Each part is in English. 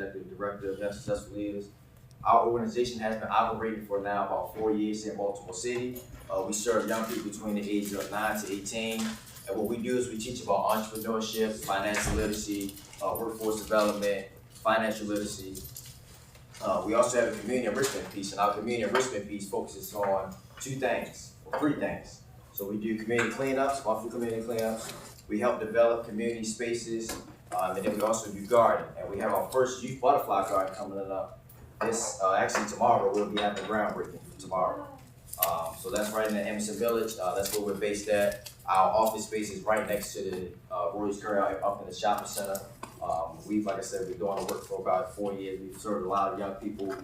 Executive Director of Young Successful Leaders. Our organization has been operating for now about 4 years in Baltimore City. We serve young people between the ages of 9 to 18. And what we do is we teach about entrepreneurship, financial literacy, workforce development, financial literacy. We also have a community enrichment piece, and our community enrichment piece focuses on three things. So we do community cleanups, monthly community cleanups. We help develop community spaces, and then we also do garden. And we have our first youth butterfly garden coming up. This actually tomorrow we'll be having the groundbreaking tomorrow. So that's right in the Emerson Village. That's where we're based at. Our office space is right next to the Roy's Curry up in the shopping center. Like I said, we've been doing the work for about 4 years. We've served a lot of young people.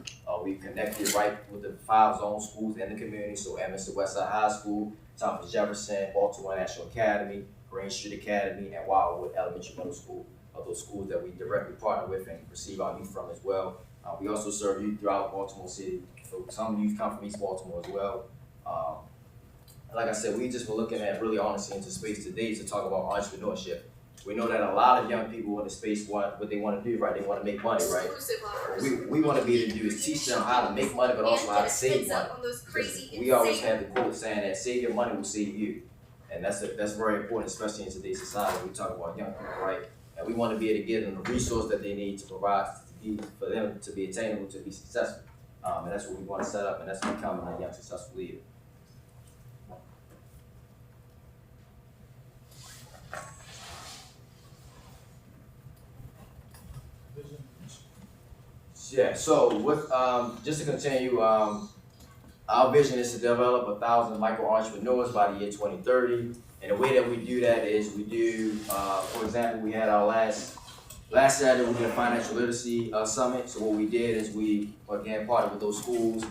We've connected right with the 5 zone schools in the community. So Emerson Westside High School, Thomas Jefferson, Baltimore National Academy, Green Street Academy, and Wildwood Elementary Middle School. Those schools that we directly partner with and receive our youth from as well. We also serve youth throughout Baltimore City. So some youth come from East Baltimore as well. Like I said, we just were looking at really honestly into space today to talk about entrepreneurship. We know that a lot of young people in the space want what they want to do, right? They want to make money, right? What we want to be able to do is teach them how to make money, but also how to save money. We always have the quote saying that save your money will save you. And that's very important, especially in today's society. We talk about young people, right? And we want to be able to give them the resource that they need to provide for them to be attainable, to be successful. And that's what we want to set up, and that's becoming a young successful leader. Yeah, so with, just to continue, our vision is to develop 1,000 micro entrepreneurs by the year 2030. And the way that we do that is we do, for example, we had our last Saturday we did a financial literacy summit. So what we did is we, again, partnered with those schools,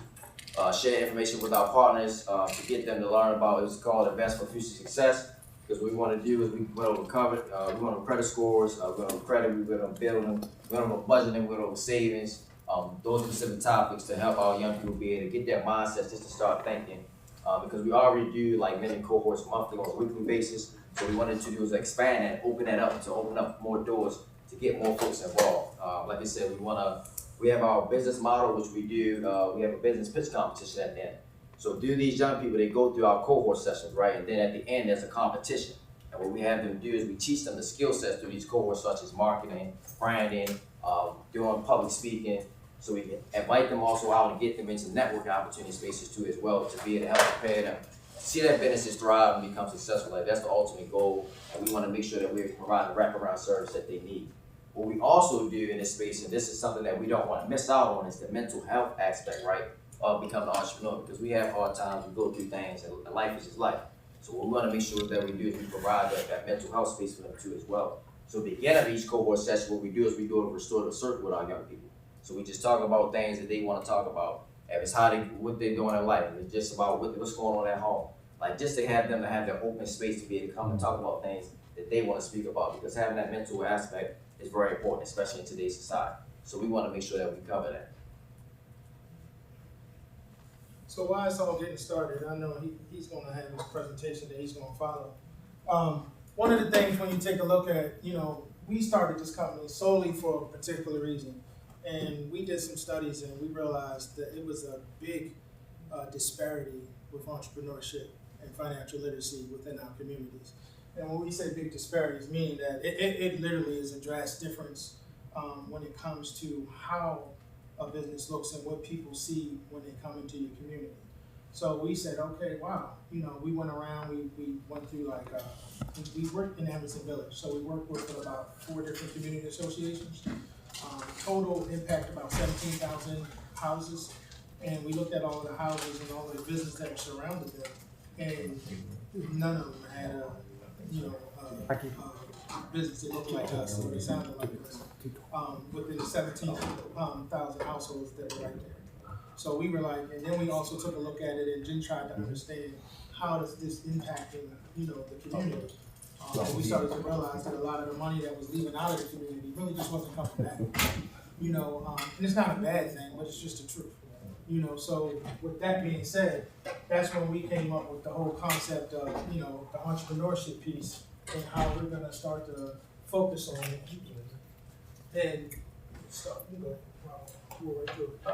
shared information with our partners to get them to learn about, it's called Invest for Future Success. Because what we want to do is we went over we went over credit scores, we went over credit, we went over building, we went over budgeting, we went over savings. Those specific topics to help our young people be able to get their mindsets just to start thinking. Because we already do like many cohorts monthly or weekly basis. So what we wanted to do is expand that, open that up to open up more doors to get more folks involved. Like I said, we have our business model, which we do, we have a business pitch competition at the end. So through these young people, they go through our cohort sessions, right? And then at the end, there's a competition. And what we have them do is we teach them the skill sets through these cohorts, such as marketing, branding, doing public speaking. So we can invite them also out and get them into networking opportunity spaces too as well to be able to help prepare them, see their businesses thrive and become successful. Like that's the ultimate goal. And we want to make sure that we're providing the wraparound service that they need. What we also do in this space, and this is something that we don't want to miss out on, is the mental health aspect, right? Of becoming an entrepreneur, because we have hard times, we go through things, and life is just life. So what we want to make sure that we do is we provide that mental health space for them too as well. So at the beginning of each cohort session, what we do is we do a restorative circle with our young people. So we just talk about things that they want to talk about. If it's what they're doing in life, it's just about what's going on at home. Like just to have them to have their open space to be able to come and talk about things that they want to speak about, because having that mental aspect is very important, especially in today's society. So we want to make sure that we cover that. So while it's all getting started, I know he's going to have his presentation that he's going to follow. One of the things when you take a look at, we started this company solely for a particular reason. And we did some studies and we realized that it was a big disparity with entrepreneurship and financial literacy within our communities. And when we say big disparities, meaning that it literally is a drastic difference when it comes to how a business looks and what people see when they come into your community. So we said, okay, wow, we went around, we went through we worked in Emerson Village. So we worked with about 4 different community associations. Total impact about 17,000 houses. And we looked at all of the houses and all of the businesses that were surrounded them. And none of them had a business that looked like us or that sounded like us. Within the 17,000 households that were right there. So we were like, and then we also took a look at it and then tried to understand how does this impact the community. And we started to realize that a lot of the money that was leaving out of the community really just wasn't coming back. And it's not a bad thing, but it's just the truth. So with that being said, that's when we came up with the whole concept of, the entrepreneurship piece and how we're gonna start to focus on it. And stuff. You go, we'll right through it.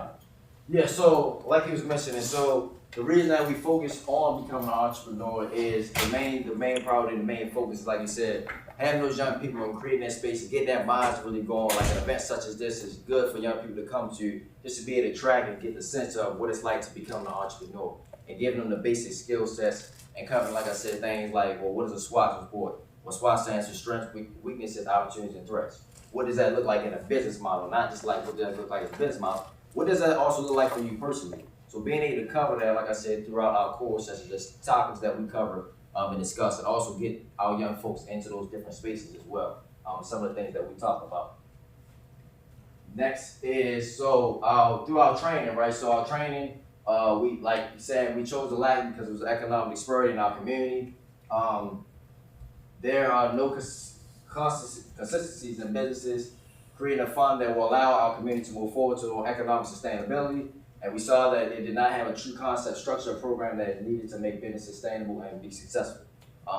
Yeah, so like he was mentioning, so the reason that we focus on becoming an entrepreneur is the main priority, the main focus is, like you said, having those young people and creating that space to get that minds really going. Like an event such as this is good for young people to come to, just to be able to track and get the sense of what it's like to become an entrepreneur and giving them the basic skill sets and covering, like I said, things like, well, what is a SWOT report? Well, SWOT stands for strengths, weaknesses, opportunities, and threats. What does that look like in a business model? Not just like what does it look like in a business model. What does that also look like for you personally? So being able to cover that, like I said, throughout our course, such as the topics that we cover and discuss, and also get our young folks into those different spaces as well. Some of the things that we talk about. Next is, so through our training, right? So our training, we, like you said, we chose the Latin because it was an economic disparity in our community. There are no consistencies in businesses, creating a fund that will allow our community to move forward to economic sustainability. And we saw that it did not have a true concept, structure, or program that is needed to make business sustainable and be successful.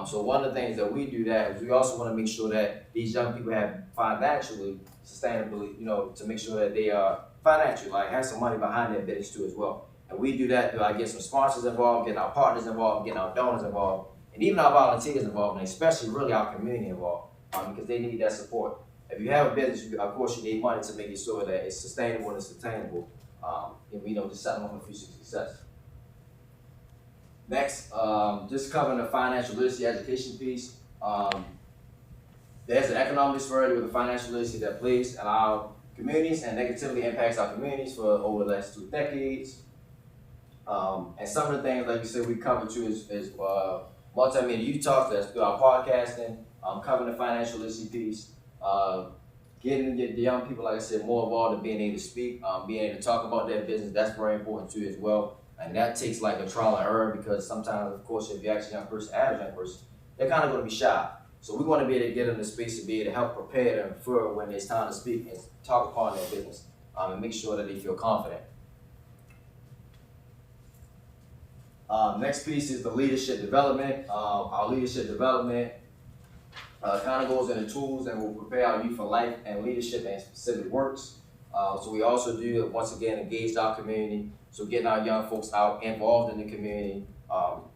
So one of the things that we do that is we also want to make sure that these young people have financially sustainability, to make sure that they are financially, like have some money behind their business too as well. And we do that by getting some sponsors involved, getting our partners involved, getting our donors involved, and even our volunteers involved, and especially really our community involved, because they need that support. If you have a business, of course, you need money to make it sure that it's sustainable and it's attainable, and just setting up for future success. Next, just covering the financial literacy education piece. There's an economic disparity with the financial literacy that plays in our communities and negatively impacts our communities for over the last 2 decades. And some of the things, like you said, we covered too is multimedia youth talk, that's through our podcasting, covering the financial literacy piece, getting the young people, like I said, more involved in being able to speak, being able to talk about their business. That's very important too as well. And that takes like a trial and error, because sometimes, of course, if you ask a young person, they're kind of going to be shy. So we want to be able to get them the space to be able to help prepare them for when it's time to speak and talk upon their business, and make sure that they feel confident. Next piece is the leadership development. Our leadership development kind of goes into tools that will prepare our youth for life and leadership and specific works. So we also do, once again, engage our community. So getting our young folks out, involved in the community,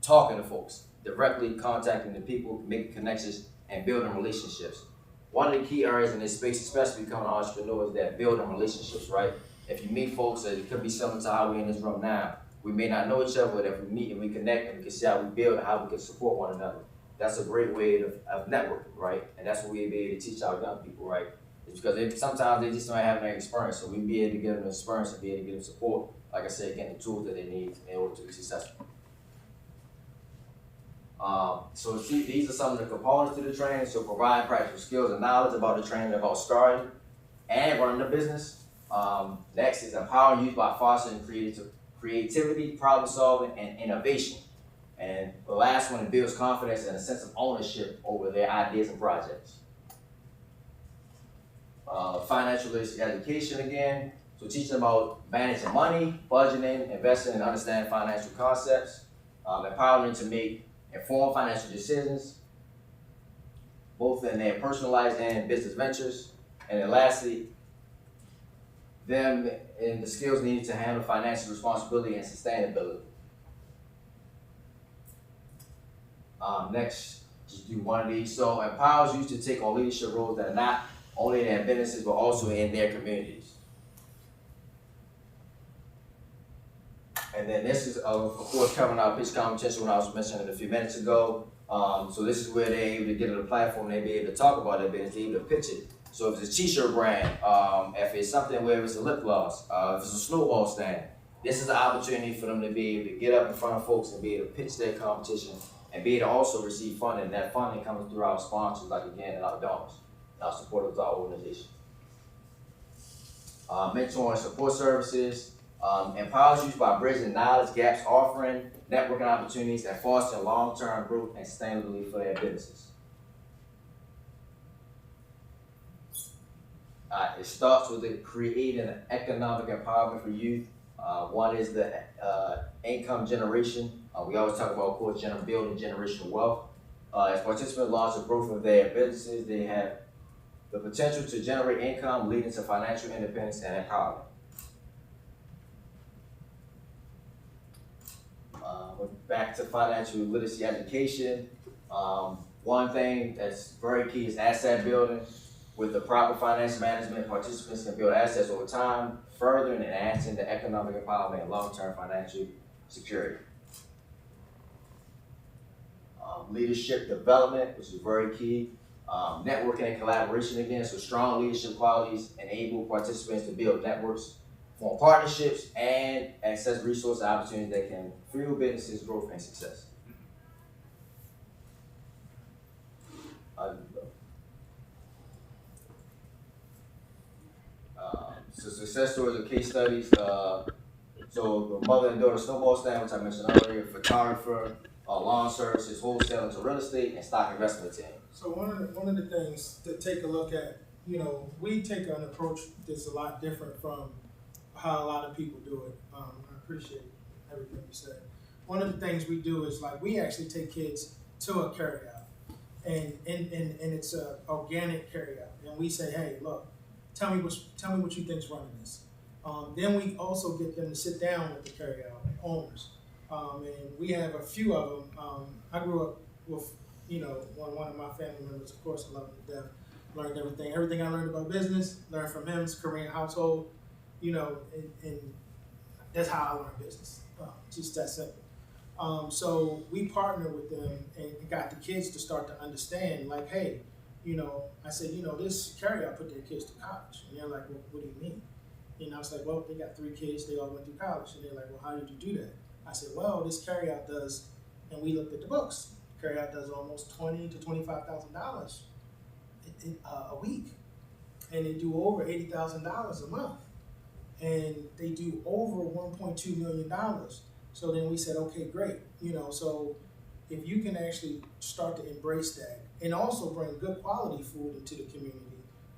talking to folks, directly contacting the people, making connections, and building relationships. One of the key areas in this space, especially becoming an entrepreneur, is that building relationships, right? If you meet folks, it could be similar to how we're in this room now. We may not know each other, but if we meet and we connect and we can see how we build and how we can support one another, that's a great way of networking, right? And that's what we be able to teach our young people, right? It's because sometimes they just don't have that experience, so we be able to give them the experience and be able to give them support, like I said, getting the tools that they need in order to be successful. So these are some of the components to the training. So provide practical skills and knowledge about the training, about starting and running a business. Next is empowering youth by fostering creativity, problem solving, and innovation. And the last one, it builds confidence and a sense of ownership over their ideas and projects. Financial literacy education again. So teaching about managing money, budgeting, investing, and understanding financial concepts. Empowering them to make informed financial decisions, both in their personal lives and business ventures. And then lastly, them in the skills needed to handle financial responsibility and sustainability. Next, just do one of these. So empowers youth to take on leadership roles that are not only in their businesses, but also in their communities. And then this is, of course, covering our pitch competition when I was mentioning a few minutes ago. So this is where they're able to get on the platform, they're able to talk about their business, they're able to pitch it. So if it's a t-shirt brand, if it's something where it's a lip gloss, if it's a snowball stand, this is an opportunity for them to be able to get up in front of folks and be able to pitch their competition and be able to also receive funding. That funding comes through our sponsors, like again, and our donors, our supporters of our organization. Mentoring and support services. Empowers youth by bridging knowledge gaps, offering networking opportunities, and fostering long-term growth and sustainability for their businesses. It starts with creating an economic empowerment for youth. One is the income generation. We always talk about, of course, building generational wealth. As participants launch the growth of their businesses, they have the potential to generate income leading to financial independence and empowerment. Back to financial literacy education. One thing that's very key is asset building. With the proper finance management, participants can build assets over time, furthering and enhancing the economic empowerment and long-term financial security. Leadership development, which is very key. Networking and collaboration again, so strong leadership qualities enable participants to build networks, form partnerships, and access resource opportunities that can fuel businesses' growth and success. So success stories or case studies. So the mother and daughter snowball stand, which I mentioned earlier, photographer, lawn services, wholesaling to real estate, and stock investment team. So one of the things to take a look at, we take an approach that's a lot different from how a lot of people do it. I appreciate everything you said. One of the things we do is we actually take kids to a carryout, and it's an organic carryout, and we say, hey, look, tell me what you think's running this. Then we also get them to sit down with the carryout owners, and we have a few of them. I grew up with one of my family members. Of course, I love him to death. Learned everything I learned about business. Learned from him. It's a Korean household, and that's how I learned business. Just that simple. So we partnered with them and got the kids to start to understand, hey, I said, this carryout put their kids to college. And they're like, well, what do you mean? And I was like, well, they got 3 kids, they all went through college. And they're like, well, how did you do that? I said, well, this carryout does, and we looked at the books. Carryout does almost $20,000 to $25,000 a week. And they do over $80,000 a month. And they do over $1.2 million. So then we said, okay, great. So if you can actually start to embrace that and also bring good quality food into the community,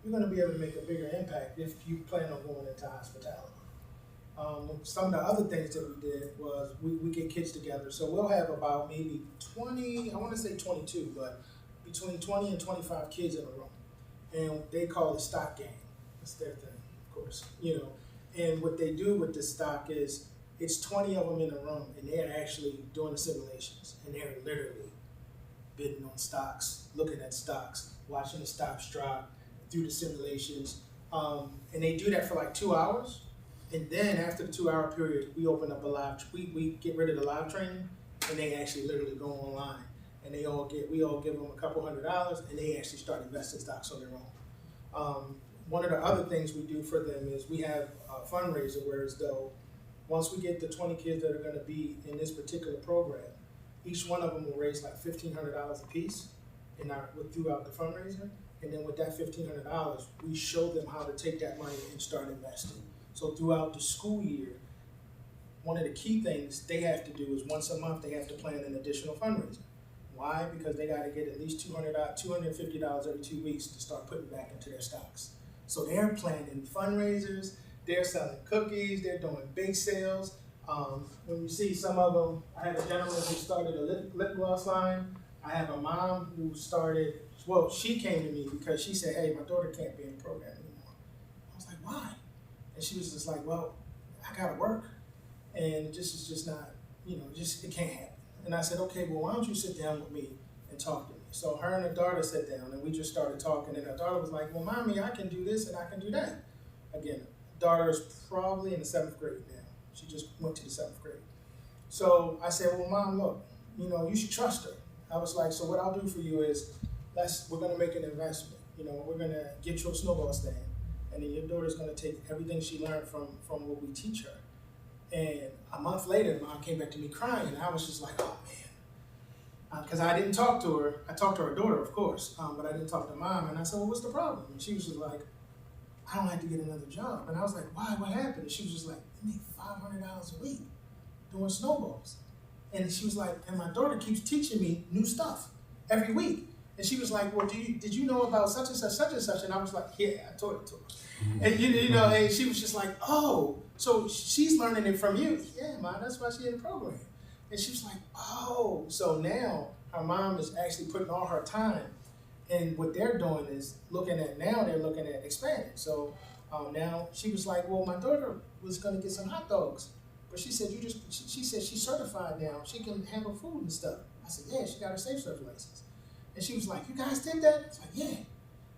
you're going to be able to make a bigger impact if you plan on going into hospitality. Some of the other things that we did was we get kids together. So we'll have about maybe 20, I want to say 22, but between 20 and 25 kids in a room. And they call it stock game. That's their thing, of course. And what they do with the stock is it's 20 of them in a room, and they're actually doing the simulations. And they're literally bidding on stocks, looking at stocks, watching the stocks drop through the simulations. And they do that for 2 hours. And then after the 2-hour period, we open up we get rid of the live training, and they actually literally go online. And we all give them a couple $100, and they actually start investing stocks on their own. One of the other things we do for them is we have a fundraiser where as though once we get the 20 kids that are going to be in this particular program, each one of them will raise $1,500 a piece throughout the fundraiser. And then with that $1,500, we show them how to take that money and start investing. So throughout the school year, one of the key things they have to do is once a month they have to plan an additional fundraiser. Why? Because they got to get at least $250 every 2 weeks to start putting back into their stocks. So they're planning fundraisers, they're selling cookies, they're doing bake sales. When you see some of them, I have a gentleman who started a lip gloss line. I have a mom who she came to me because she said, hey, my daughter can't be in the program anymore. I was like, why? And she was just like, well, I gotta work. And it's just not, it can't happen. And I said, okay, well, why don't you sit down with me and talk to me? So her and her daughter sat down and we just started talking. And her daughter was like, well, mommy, I can do this and I can do that. Again, daughter's probably in the 7th grade now. She just went to the 7th grade. So I said, well, mom, look, you should trust her. I was like, so what I'll do for you is we're going to make an investment. We're going to get you a snowball stand. And then your daughter's going to take everything she learned from what we teach her. And a month later, mom came back to me crying. And I was just like, oh, man. Because I didn't talk to her. I talked to her daughter, of course. But I didn't talk to mom. And I said, well, what's the problem? And she was just like, I don't have to get another job. And I was like, why? What happened? And she was just like, I make $500 a week doing snowballs. And she was like, and my daughter keeps teaching me new stuff every week. And she was like, well, did you know about such and such, such and such? And I was like, yeah, I taught it to her. And and she was just like, oh, so she's learning it from you. Yeah, Ma, that's why she's in the program. And she was like, oh. So now her mom is actually putting all her time And what they're doing is they're looking at expanding. So now she was like, well, my daughter was going to get some hot dogs. But she said, she said she's certified now. She can handle food and stuff. I said, yeah, she got her safe serve license. And she was like, you guys did that? I was like, yeah.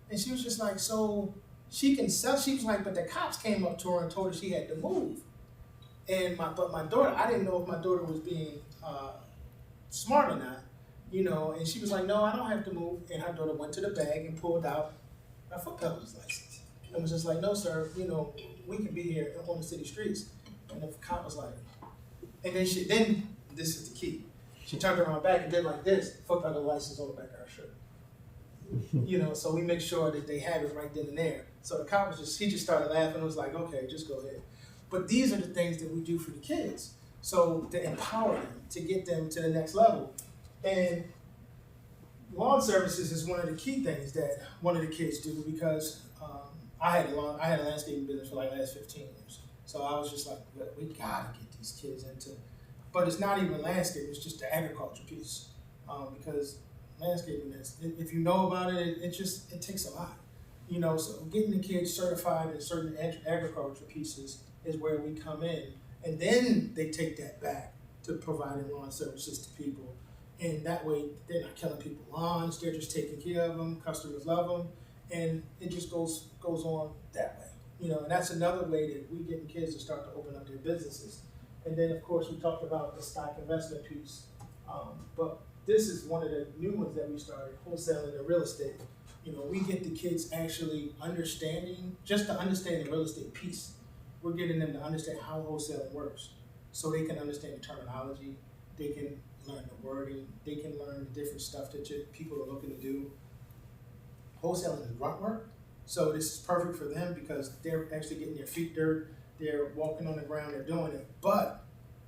And she was just like, so she can sell. She was like, but the cops came up to her and told her she had to move. But my daughter, I didn't know if my daughter was being smart or not, and she was like, no, I don't have to move. And her daughter went to the bag and pulled out a foot peddler's license. And was just like, no, sir, we can be here on the city streets. And the cop was like, and then this is the key. She turned around back and did like this, foot peddler license on the back of her shirt. So we make sure that they have it right then and there. So the cop he just started laughing and was like, okay, just go ahead. But these are the things that we do for the kids. So to empower them, to get them to the next level. And lawn services is one of the key things that one of the kids do, because I had a landscaping business for like the last 15 years. So I was just like, we gotta get these kids into, but it's not even landscaping, it's just the agriculture piece. Because landscaping is, if you know about it, it takes a lot. So getting the kids certified in certain agriculture pieces is where we come in. And then they take that back to providing lawn services to people. And that way, they're not killing people's lawns, they're just taking care of them, customers love them, and it just goes on that way. And that's another way that we getting kids to start to open up their businesses. And then, of course, we talked about the stock investment piece. But this is one of the new ones that we started, wholesaling the real estate. We get the kids actually understanding the real estate piece. We're getting them to understand how wholesaling works, so they can understand the terminology, they can learn the wording, they can learn the different stuff that people are looking to do. Wholesaling is grunt work, so this is perfect for them because they're actually getting their feet dirty, they're walking on the ground, they're doing it. But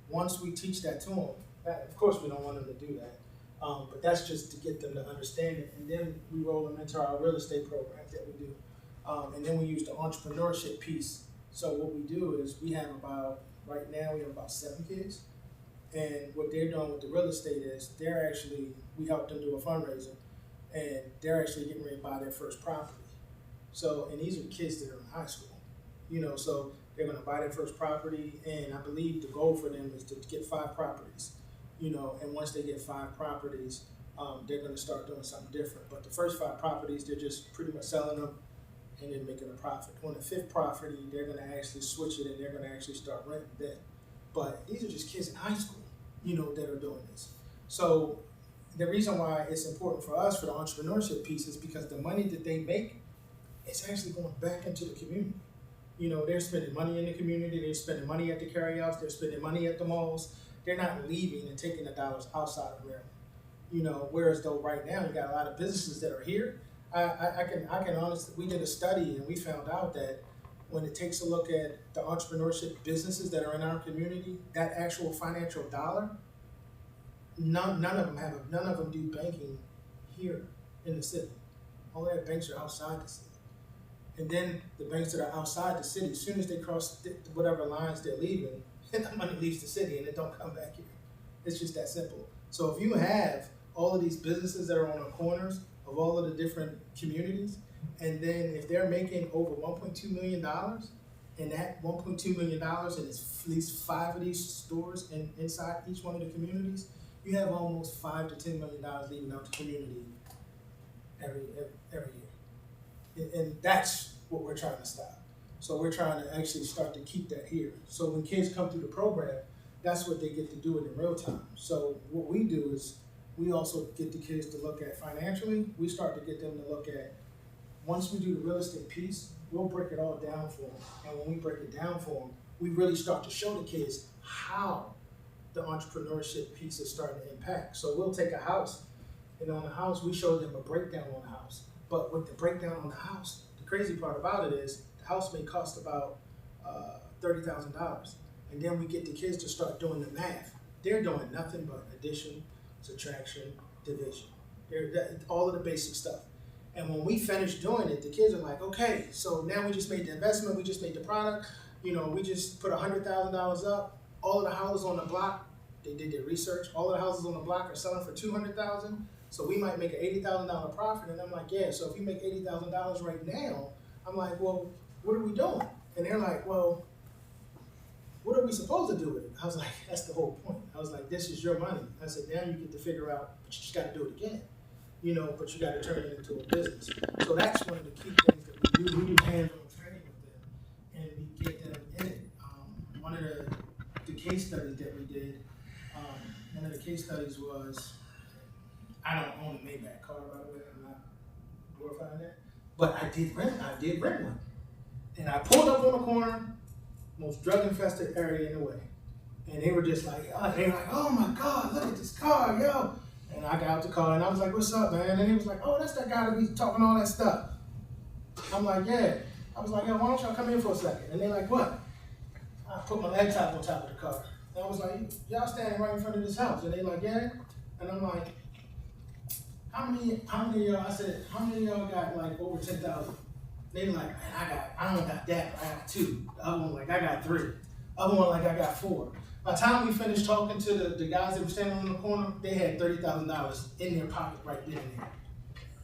once we teach that to them, of course we don't want them to do that, but that's just to get them to understand it. And then we roll them into our real estate programs that we do. And then we use the entrepreneurship piece. So what we do is right now we have about 7 kids. And what they're doing with the real estate is we help them do a fundraiser, and they're actually getting ready to buy their first property. So, and these are kids that are in high school, so they're gonna buy their first property, and I believe the goal for them is to get 5 properties, and once they get 5 properties, they're gonna start doing something different. But the first 5 properties, they're just pretty much selling them and then making a profit. On the 5th property, they're gonna actually switch it and they're gonna actually start renting that. But these are just kids in high school, that are doing this. So the reason why it's important for us for the entrepreneurship piece is because the money that they make is actually going back into the community. They're spending money in the community, they're spending money at the carryouts, they're spending money at the malls. They're not leaving and taking the dollars outside of Maryland. Whereas though right now you got a lot of businesses that are here. I can honestly, we did a study and we found out that when it takes a look at the entrepreneurship businesses that are in our community, that actual financial dollar, none of them do banking here in the city. All their banks are outside the city. And then the banks that are outside the city, as soon as they cross whatever lines they're leaving, the money leaves the city and it don't come back here. It's just that simple. So if you have all of these businesses that are on the corners of all of the different communities, and then if they're making over $1.2 million, and that $1.2 million, and it's at least 5 of these stores inside each one of the communities, you have almost $5 to $10 million leaving out the community every year. And that's what we're trying to stop. So we're trying to actually start to keep that here. So when kids come through the program, that's what they get to do it in real time. So what we do is we also get the kids to look at financially. We start to get them to look at, once we do the real estate piece, we'll break it all down for them. And when we break it down for them, we really start to show the kids how the entrepreneurship piece is starting to impact. So we'll take a house, and on the house, we show them a breakdown on the house. But with the breakdown on the house, the crazy part about it is the house may cost about $30,000. And then we get the kids to start doing the math. They're doing nothing but addition, subtraction, division. All of the basic stuff. And when we finish doing it, the kids are like, okay, so now we just made the investment, we just made the product, we just put $100,000 up. All of the houses on the block, they did their research, all of the houses on the block are selling for $200,000. So we might make an $80,000 profit. And I'm like, yeah, so if you make $80,000 right now, I'm like, well, what are we doing? And they're like, well, what are we supposed to do with it? I was like, that's the whole point. I was like, this is your money. I said, now you get to figure out, but you just got to do it again. But you got to turn it into a business. So that's one of the key things that we do. We do hands-on training with them, and we get them in it. One of the case studies that we did, one of the case studies was, I don't own a Maybach car, by the way. I'm not glorifying that, but I did rent one, and I pulled up on the corner, most drug-infested area in the way, and they were just like, oh my God, look at this car, yo. And I got out the car and I was like, what's up, man? And he was like, oh, that's that guy that be talking all that stuff. I'm like, yeah. I was like, yo, why don't y'all come in for a second? And they're like, what? I put my laptop on top of the car. And I was like, y'all standing right in front of this house. And they're like, yeah. And I'm like, how many of y'all, I said, how many of y'all got like over 10,000? They like, man, I don't got that, but I got 2. The other one like, I got 3. The other one like, I got 4. By the time we finished talking to the guys that were standing on the corner, they had $30,000 in their pocket right then and there.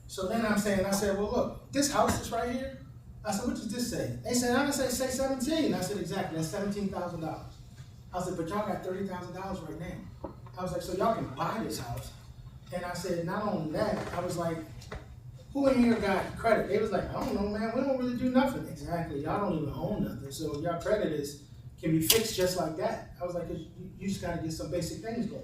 So then I said, well, look, this house is right here. I said, what does this say? They said, I say 17. I said, exactly, that's $17,000. I said, but y'all got $30,000 right now. I was like, so y'all can buy this house. And I said, not only that, I was like, who in here got credit? They was like, I don't know, man, we don't really do nothing. Exactly, y'all don't even own nothing. So y'all credit can be fixed just like that. I was like, you just gotta get some basic things going.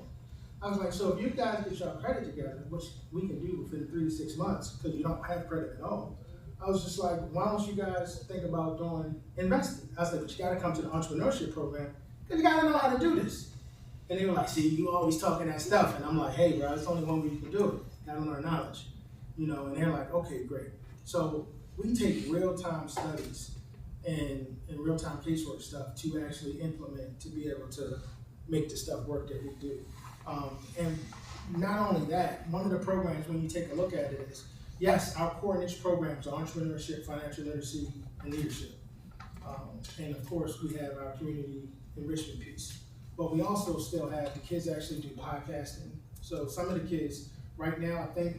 I was like, so if you guys get your credit together, which we can do within 3 to 6 months, because you don't have credit at all, I was just like, why don't you guys think about doing investing? I said, but you gotta come to the entrepreneurship program, because you gotta know how to do this. And they were like, see, you always talking that stuff. And I'm like, hey, bro, it's only one way you can do it. Gotta learn knowledge. And they're like, okay, great. So we take real-time studies and real-time casework stuff to actually implement, to be able to make the stuff work that we do. And not only that, one of the programs, when you take a look at it, is, yes, our core niche programs are entrepreneurship, financial literacy, and leadership. And of course, we have our community enrichment piece. But we also still have, the kids actually do podcasting. So some of the kids, right now, I think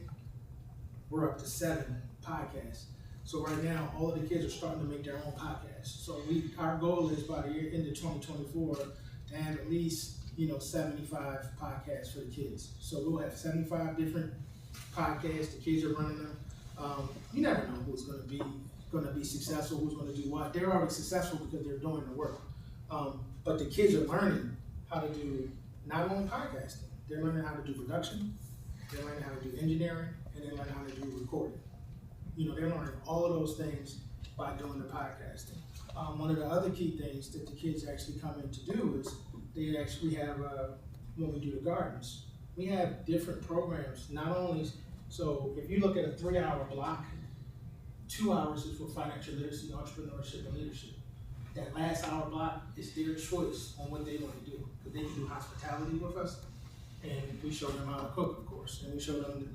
we're up to 7 podcasts. So right now, all of the kids are starting to make their own podcasts. So our goal is by the end of 2024 to have at least 75 podcasts for the kids. So we'll have 75 different podcasts. The kids are running them. You never know who's going to be successful, who's going to do what. They're already successful because they're doing the work. But the kids are learning how to do not only podcasting. They're learning how to do production. They're learning how to do engineering, and they're learning how to do recording. They're learning all of those things by doing the podcasting. One of the other key things that the kids actually come in to do is they actually have, when we do the gardens, we have different programs, not only, so if you look at a 3-hour block, 2 hours is for financial literacy, entrepreneurship, and leadership. That last hour block is their choice on what they want to do. Because they can do hospitality with us, and we show them how to cook, of course, and we show them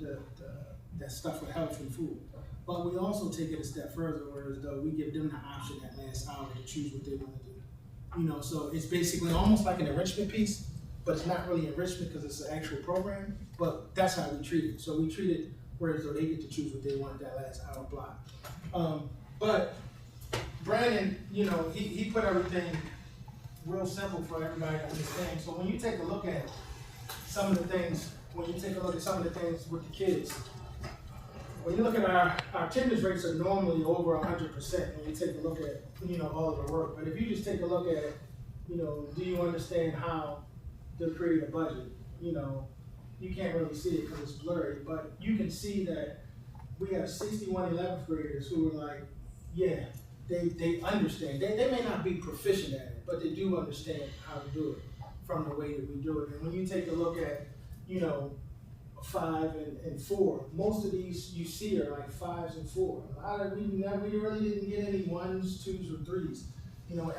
that stuff with health and food. But we also take it a step further, whereas though we give them the option that last hour to choose what they want to do. So it's basically almost like an enrichment piece, but it's not really enrichment because it's an actual program, but that's how we treat it. So we treat it whereas though they get to choose what they want that last hour block. But Brandon, he put everything real simple for everybody to understand. So when you take a look at some of the things with the kids, when you look at our attendance rates are normally over 100% when you take a look at, all of the work. But if you just take a look at, do you understand how to create a budget? You can't really see it because it's blurry, but you can see that we have 61 11th graders who are like, yeah, they understand. They may not be proficient at it, but they do understand how to do it from the way that we do it. And when you take a look at, 5 and 4, most of these you see are like 5s and 4. We really didn't get any 1s, 2s, or 3s.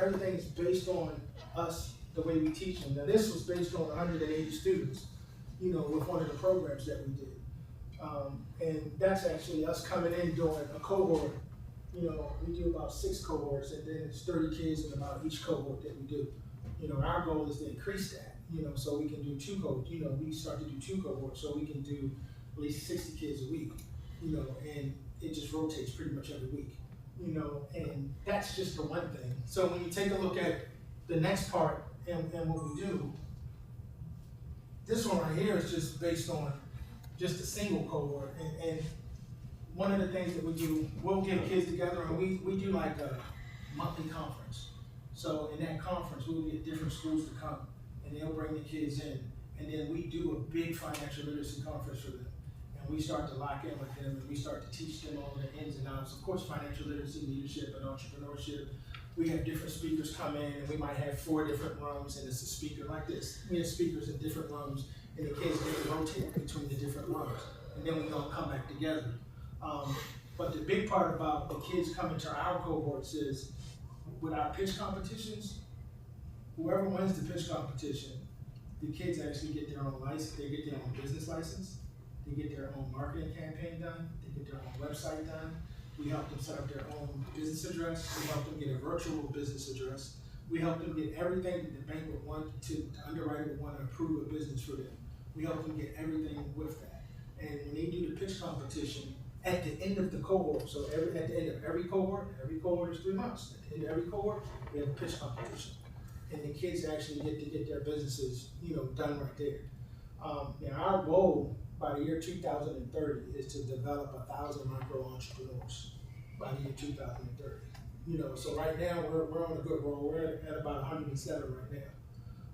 Everything is based on us, the way we teach them. Now this was based on 180 students, with one of the programs that we did. And that's actually us coming in doing a cohort. We do about 6 cohorts, and then it's 30 kids in about each cohort that we do. Our goal is to increase that, so we can do 2 cohorts. We start to do 2 cohorts, so we can do at least 60 kids a week, and it just rotates pretty much every week, and that's just the one thing. So when you take a look at the next part and what we do, this one right here is just based on just a single cohort, and one of the things that we do, we'll get kids together and we do like a monthly conference. So in that conference, we'll get different schools to come and they'll bring the kids in, and then we do a big financial literacy conference for them. And we start to lock in with them and we start to teach them all the ins and outs. Of course, financial literacy, leadership, and entrepreneurship. We have different speakers come in and we might have 4 different rooms and it's a speaker like this. We have speakers in different rooms and the kids they rotate between the different rooms. And then we all come back together. But the big part about the kids coming to our cohorts is with our pitch competitions, whoever wins the pitch competition, the kids actually get their own license, they get their own business license, they get their own marketing campaign done, they get their own website done. We help them set up their own business address, we help them get a virtual business address, we help them get everything that the bank would want to, the underwriter would want to approve a business for them. We help them get everything with that. And when they do the pitch competition, at the end of the cohort, so at the end of every cohort is 3 months. At the end of every cohort, we have a pitch competition. And the kids actually get their businesses, done right there. Now our goal by the year 2030 is to develop 1,000 micro entrepreneurs by the year 2030. So right now we're on a good roll. We're at about 107 right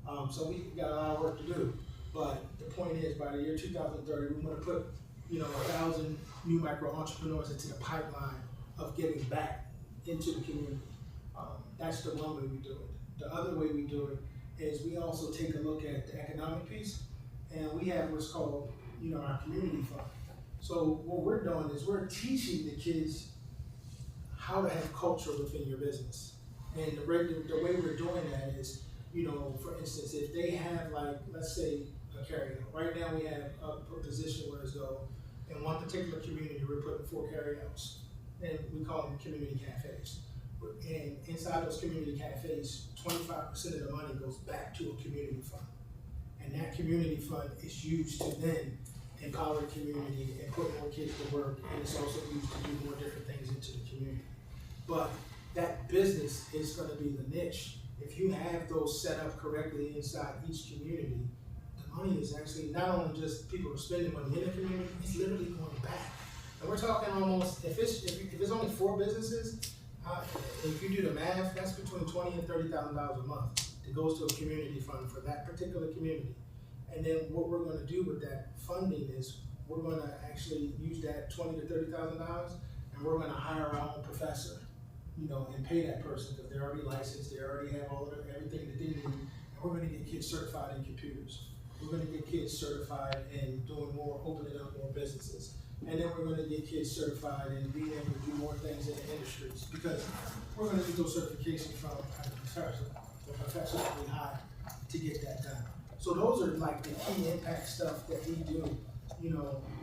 now. So we got a lot of work to do. But the point is, by the year 2030, we want to put 1,000 new micro entrepreneurs into the pipeline of giving back into the community. That's the one way we do it. The other way we do it is we also take a look at the economic piece, and we have what's called, our community fund. So what we're doing is we're teaching the kids how to have culture within your business. And the way we're doing that is, for instance, if they have let's say a carryout. Right now we have a position where it's go, in one particular community we're putting 4 carryouts, and we call them community cafes. And inside those community cafes, 25% of the money goes back to a community fund. And that community fund is used to then empower the community and put more kids to work, and it's also used to do more different things into the community. But that business is going to be the niche. If you have those set up correctly inside each community, the money is actually not only just people are spending money in the community, it's literally going back. And we're talking almost, if it's only 4 businesses, if you do the math, that's between $20,000 and $30,000 a month that goes to a community fund for that particular community. And then what we're going to do with that funding is we're going to actually use that $20,000 to $30,000, and we're going to hire our own professor, and pay that person because they're already licensed, they already have everything that they need, and we're going to get kids certified in computers. We're going to get kids certified in opening up more businesses. And then we're going to get kids certified in being able to do more things in the industries, because we're going to get those certifications from the professors that we hire to get that done. So those are like the key impact stuff that we do,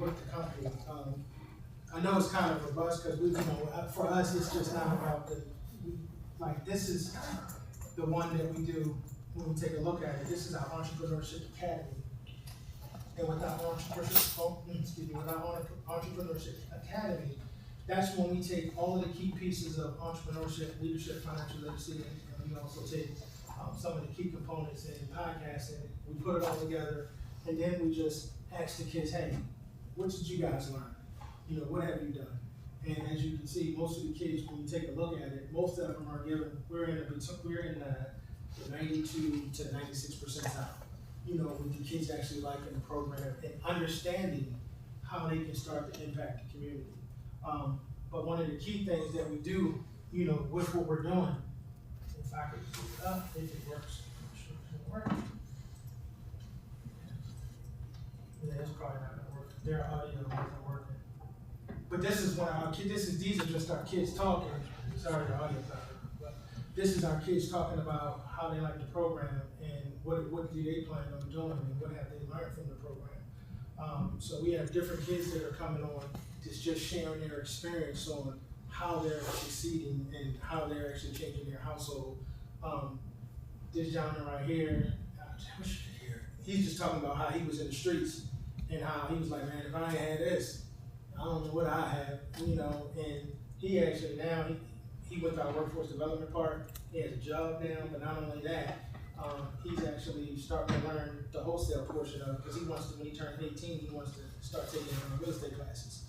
with the company. I know it's kind of robust because for us, it's just not about this is the one that we do when we take a look at it. This is our Entrepreneurship Academy. And with our Entrepreneurship Academy, that's when we take all of the key pieces of entrepreneurship, leadership, financial literacy, and we also take some of the key components in podcasting. We put it all together, and then we just ask the kids, hey, what did you guys learn? What have you done? And as you can see, most of the kids, when you take a look at it, most of them are given, we're in the 92 to 96 percentile. With the kids actually liking the program and understanding how they can start to impact the community. But one of the key things that we do, with what we're doing, if I could put it up, if it works, I'm sure it's gonna work. Yeah, it's probably not gonna work. Their audio isn't working. But this is one of our kids. These are just our kids talking. Sorry, the audio's not working. But this is our kids talking about how they like the program and what do they plan on doing and what have they learned from the program. So we have different kids that are coming on that's just sharing their experience on how they're succeeding and how they're actually changing their household. This gentleman right here, I wish you could hear it. He's just talking about how he was in the streets and how he was like, man, if I ain't had this, I don't know what I have, you know. And he actually now he went to our workforce development part. He has a job now, but not only that, he's actually starting to learn the wholesale portion of it, because he wants to, when he turns 18, he wants to start taking real estate classes.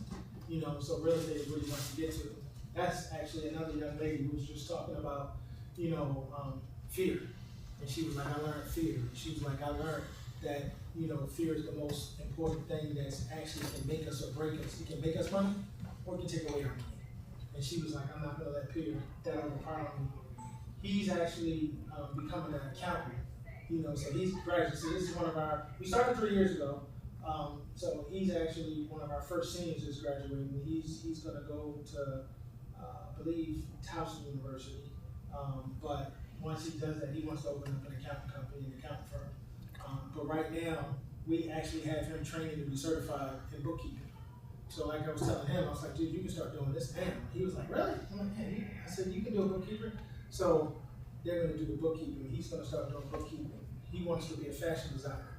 You know, so real estate is what he wants to get to. That's actually another young lady who was just talking about, you know, fear. And she was like, I learned fear. And she was like, I learned that, you know, fear is the most important thing that's actually can make us or break us. It can make us money, or it can take away our money. And she was like, I'm not gonna let fear that overpower me. He's actually becoming an accountant, you know, so he's graduated. So this is one of our, we started 3 years ago. So he's actually one of our first seniors that's graduating. He's gonna go to, I believe, Towson University. But once he does that, he wants to open up an accounting company, an accounting firm. But right now, we actually have him training to be certified in bookkeeping. So like I was telling him, I was like, dude, you can start doing this now. He was like, really? I'm like, yeah. I said, you can do a bookkeeper? So they're gonna do the bookkeeping. He's gonna start doing bookkeeping. He wants to be a fashion designer.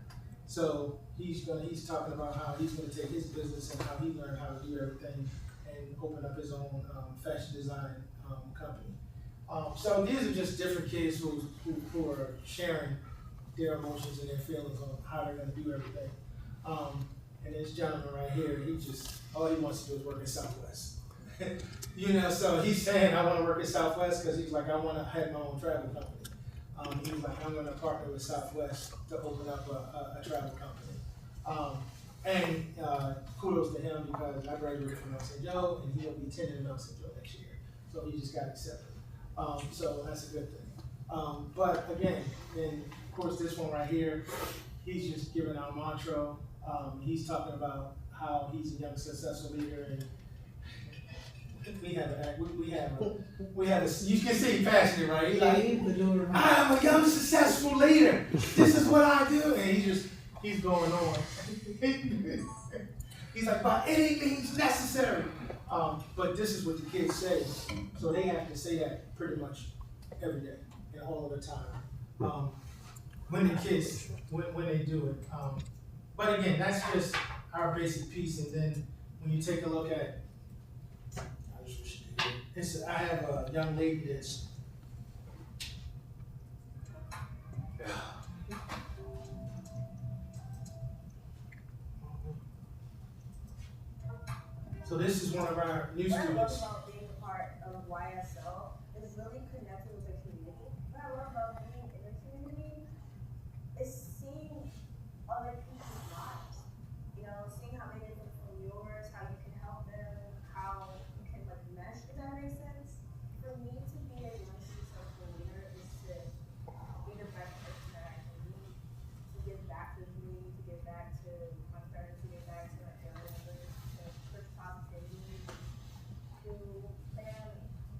So he's talking about how he's gonna take his business and how he learned how to do everything and open up his own fashion design company. So these are just different kids who are sharing their emotions and their feelings on how they're gonna do everything. And this gentleman right here, all he wants to do is work at Southwest. You know, so he's saying, I wanna work at Southwest because he's like, I wanna have my own travel company. He was like, I'm gonna partner with Southwest to open up a travel company. And kudos to him because I graduated from Mount St. Joe and he'll be attending in Mount St. Joe next year. So he just got accepted. So that's a good thing. But again, then of course this one right here, he's just giving our mantra. He's talking about how he's a young successful leader, and we have a, you can see passionate, right? He's like, I'm a young successful leader. This is what I do, and he's going on. He's like, by any means necessary. But this is what the kids say, so they have to say that pretty much every day and all of the time. When the kids, when they do it. But again, that's just our basic piece, and then when you take a look at, I have a young lady that's so this is one of our new students. What I love about being a part of YSL is really connecting with the community. What I love about being in the community is seeing other people's lives. You know, seeing how they differ from yours, how you can help them, how you can like mesh, if that makes sense. For me to be a young successful leader is to be the best person that I can be, to give back to the community, to give back to my friends, to give back to my family members, to push positivity, to plan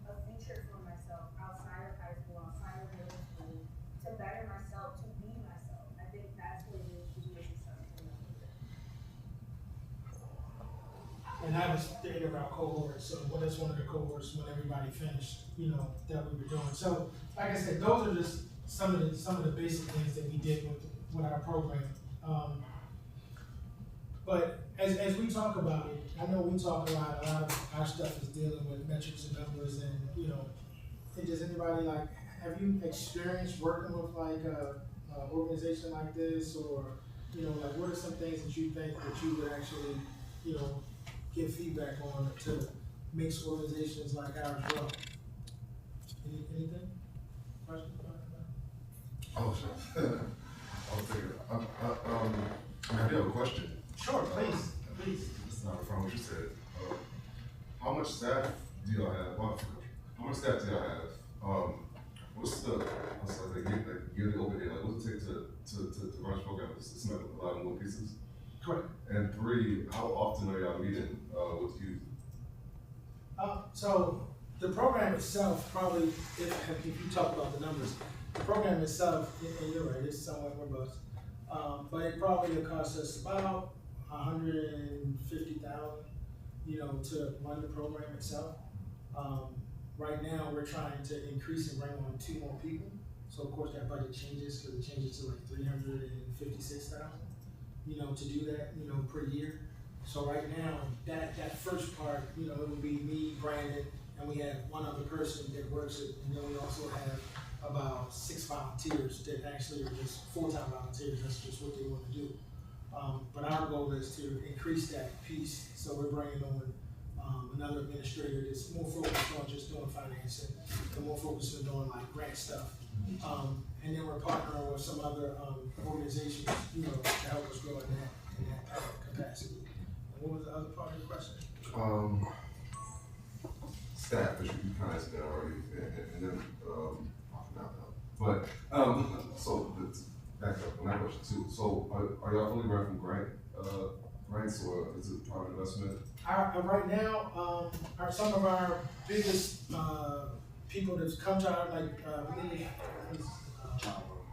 a future for myself outside of high school, outside of middle school, to better myself, to be myself. I think that's what it is to be a successful leader. And that was the end of our cohort, so that's one of the cohorts when everybody finished, you know, that we were doing. So, like I said, those are just some of the basic things that we did with our program. But as we talk about it, I know we talk a lot of our stuff is dealing with metrics and numbers, and you know, does anybody have you experienced working with like a organization like this, or you know, like what are some things that you think that you would actually, you know, give feedback on to make organizations like ours grow? Anything? Questions? Oh, sure. I'll take it. I do have a question. Sure, please. It's not from what you said. How much staff do y'all have? How much staff do y'all have? What's the yearly overhead? Like, what's it take to run this program? It's not a lot of more pieces. Correct. And 3, how often are y'all meeting with youth? So the program itself, probably, if you talk about the numbers, the program itself, and you're right, it's somewhat robust, but it probably will cost us about $150,000, you know, to run the program itself. Right now, we're trying to increase and bring on 2 more people. So of course that budget changes because it changes to like $356,000. to do that, per year. So right now, that first part, it would be me, Brandon, and we have one other person that works it, and then we also have about 6 volunteers that actually are just full-time volunteers. That's just what they want to do. But our goal is to increase that piece. So we're bringing on another administrator that's more focused on just doing financing and more focused on doing like grant stuff. And then we're partnering with some other organizations, to help us grow in that capacity. And what was the other part of the question? Staff, which you kind of answered that already, and then, I forgot that. But, so, let's back up on that question too. So, are y'all only running from grants, or is it private investment? Right now, some of our biggest people that's come to our,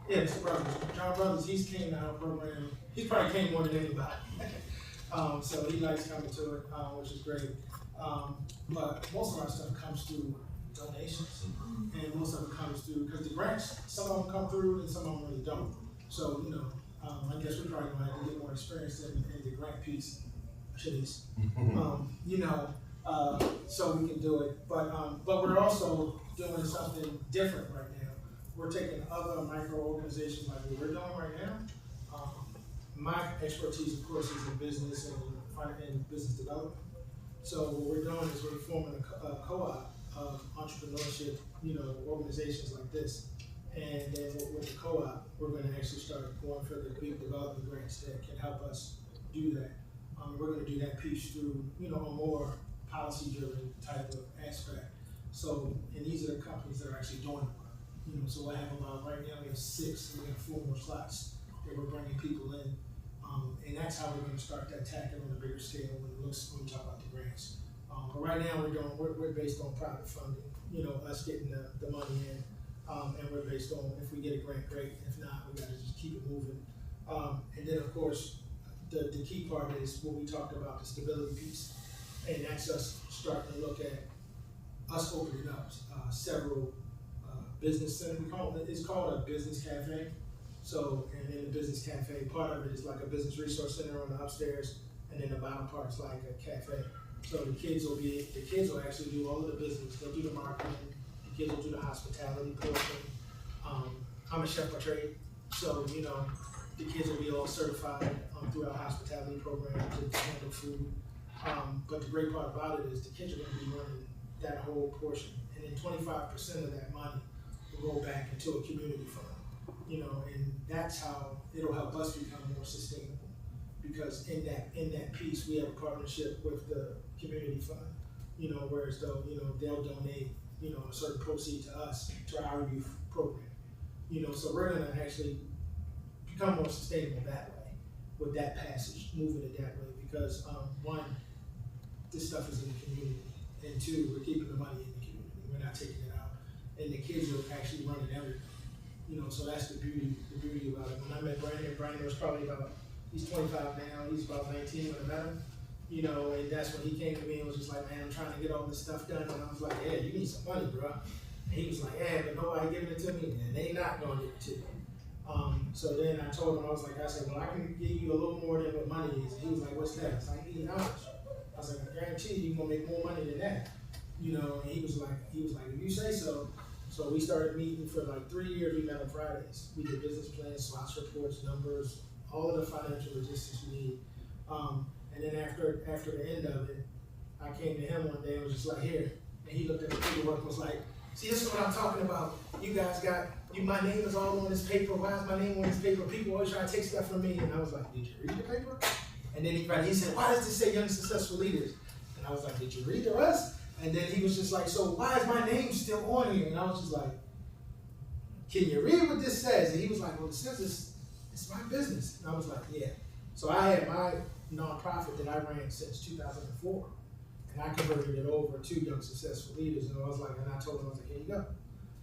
Mr. Brothers. John Brothers, he's came to our program. He probably came more than anybody. So he likes coming to it, which is great. But most of our stuff comes through donations, and most of it comes through, because the grants, some of them come through and some of them really don't. So, I guess we're probably gonna have to get more experience in the grant piece, chilies. So we can do it. But we're also doing something different right now. We're taking other micro organizations like what we're doing right now. My expertise, of course, is in business and business development. So what we're doing is we're forming a co-op of entrepreneurship, organizations like this. And then with the co-op, we're going to actually start going for the big development grants that can help us do that. We're going to do that piece through, a more policy-driven type of aspect. So, and these are the companies that are actually doing it. So I have about, right now we have 6, and we have 4 more slots that we're bringing people in. And that's how we're going to start that tackle on a bigger scale when we talk about the grants. But right now we're based on private funding, us getting the money in. And we're based on, if we get a grant, great. If not, we got to just keep it moving. And then, of course, the key part is what we talked about, the stability piece. And that's us starting to look at us opening up several business centers. It's called a business cafe. So, and in the business cafe, part of it is like a business resource center on the upstairs, and then the bottom part is like a cafe. So the kids will actually do all of the business. They'll do the marketing. The kids will do the hospitality portion. I'm a chef by trade, so the kids will be all certified through our hospitality program to handle food. But the great part about it is the kids are going to be running that whole portion, and then 25% of that money will go back into a community fund. And that's how it'll help us become more sustainable. Because in that piece, we have a partnership with the community fund. Whereas though they'll donate a certain proceed to us, to our youth program. So we're gonna actually become more sustainable that way with that passage, moving it that way. Because 1, this stuff is in the community, and 2, we're keeping the money in the community. We're not taking it out, and the kids are actually running everything. So that's the beauty about it. When I met Brandon was probably he's 25 now, he's about 19 when I met him. And that's when he came to me and was just like, man, I'm trying to get all this stuff done. And I was like, yeah, you need some money, bro. And he was like, yeah, but nobody giving it to me, and they not gonna give it to you. So then I told him, I said, well, I can give you a little more than what money is. And he was like, what's that? I was like, $80. I was like, I guarantee you're gonna make more money than that. And he was like, if you say so. So we started meeting for like 3 years. We met on Fridays. We did business plans, SWOT reports, numbers, all of the financial logistics we need. And then after the end of it, I came to him one day and was just like, here. And he looked at the paperwork and was like, see, this is what I'm talking about. You guys my name is all on this paper. Why is my name on this paper? People always try to take stuff from me. And I was like, did you read the paper? And then he said, why does this say young successful leaders? And I was like, did you read the rest? And then he was just like, so why is my name still on here? And I was just like, can you read what this says? And he was like, well, it says it's my business. And I was like, yeah. So I had my nonprofit that I ran since 2004. And I converted it over to Young Successful Leaders. And I told him, I was like, here you go.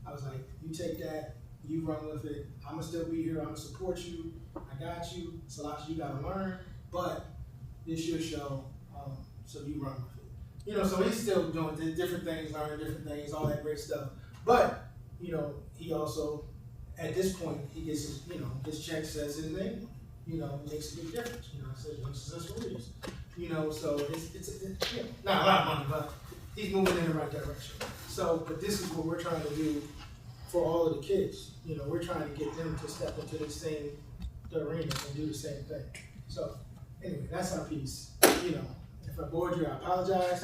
I was like, you take that, you run with it. I'm gonna still be here, I'm gonna support you. I got you. It's a lot you gotta learn, but it's your show, so you run with it. So he's still doing different things, learning different things, all that great stuff. But, he also, at this point, he gets his check says his name. you know, makes a big difference, you know, I said, young successful leaders. You know, so it's you know, not a lot of money, but he's moving in the right direction. So, but this is what we're trying to do for all of the kids. You know, we're trying to get them to step into the arena and do the same thing. So, anyway, that's our piece. You know, if I bored you, I apologize.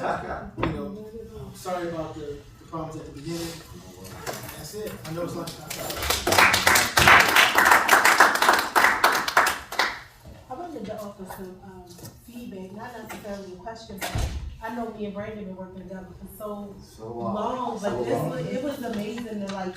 You know, sorry about the problems at the beginning. That's it. I know it's lunchtime. I wanted to offer some feedback, not necessarily a question, but I know me and Brandon been working together for so long, but it was amazing to like